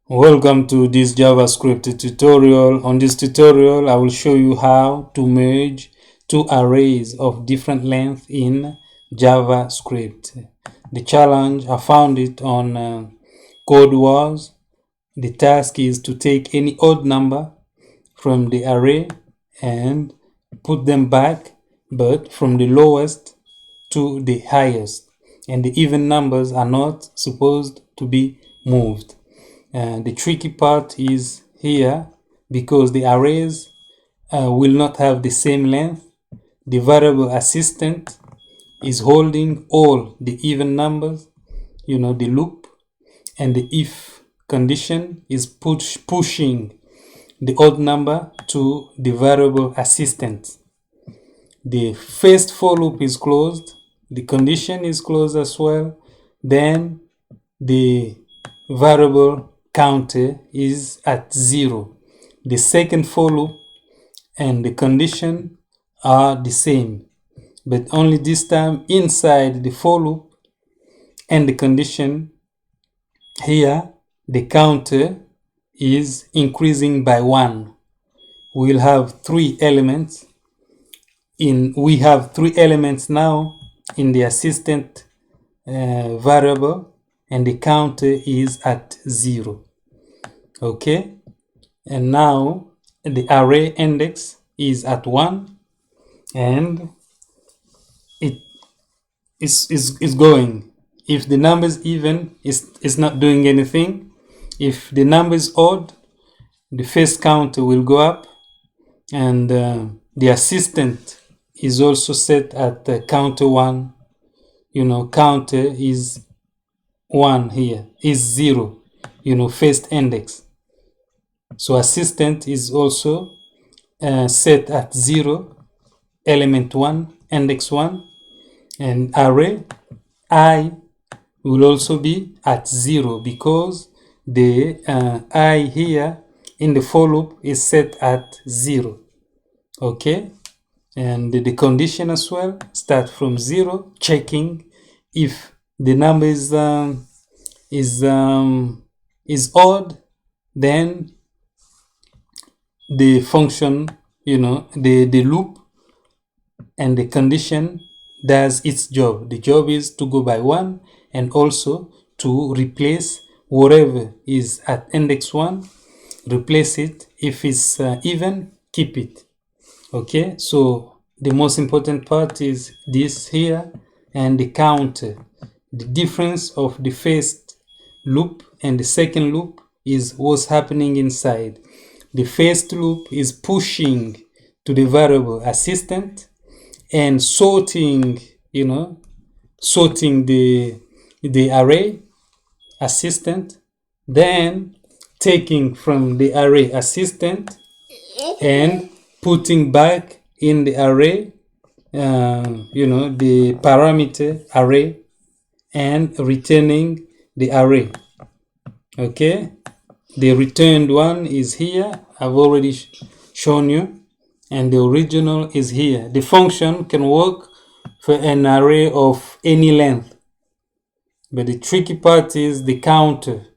Welcome to this JavaScript tutorial. On this tutorial, I will show you how to merge two arrays of different length in JavaScript. The challenge, I found it on Code Wars. The task is to take any odd number from the array and put them back, but from the lowest to the highest. And the even numbers are not supposed to be moved. The tricky part is here because the arrays will not have the same length. The variable assistant is holding all the even numbers, the loop, and the if condition is pushing the odd number to the variable assistant. The first for loop is closed, the condition is closed as well, then the variable counter is at 0. The second for loop and the condition are the same, but only this time inside the for loop and the condition, here the counter is increasing by 1. We'll have 3 elements. We have 3 elements now in the assistant variable, and the counter is at 0. Okay, and now the array index is at 1, and it is going. If the number is even, it's not doing anything. If the number is odd, the first counter will go up, and the assistant is also set at counter 1. Counter is 1 here, is 0, first index. So assistant is also set at 0, element 1, index 1, and array I will also be at 0 because the I here in the for loop is set at 0. Okay, and the condition as well start from 0, checking if the number is odd, then the function, the loop and the condition does its job. The job is to go by 1 and also to replace whatever is at index 1, replace it. If it's even, keep it. Okay, so the most important part is this here and the counter. The difference of the first loop and the second loop is what's happening inside. The first loop is pushing to the variable assistant and sorting, sorting the array assistant, then taking from the array assistant and putting back in the array, the parameter array, and returning the array. Okay, the returned one is here. I've already shown you, and the original is here. The function can work for an array of any length, but the tricky part is the counter.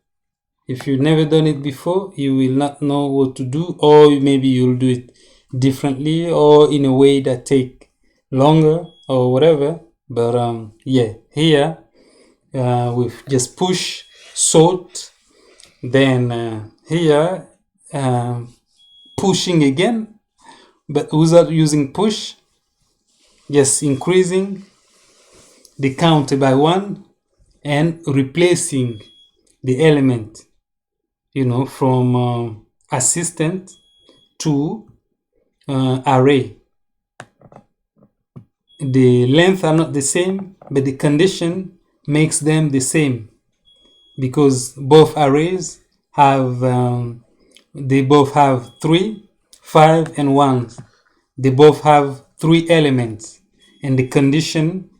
If you've never done it before, you will not know what to do, or maybe you'll do it differently or in a way that take longer or whatever. But yeah, here we've just push, sort, then here pushing again, but without using push, just increasing the counter by 1 and replacing the element, from assistant to array. The length are not the same, but the condition makes them the same because both arrays have they both have 3, 5, and 1. They both have 3 elements, and the condition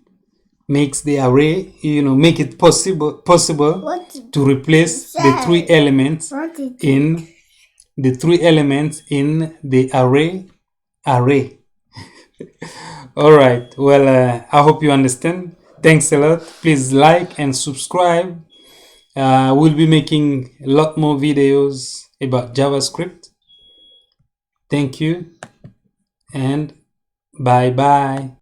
makes the array, make it possible to replace the 3 elements in the array. All right, well, I hope you understand. Thanks a lot. Please like and subscribe. We'll be making a lot more videos about JavaScript. Thank you and bye bye.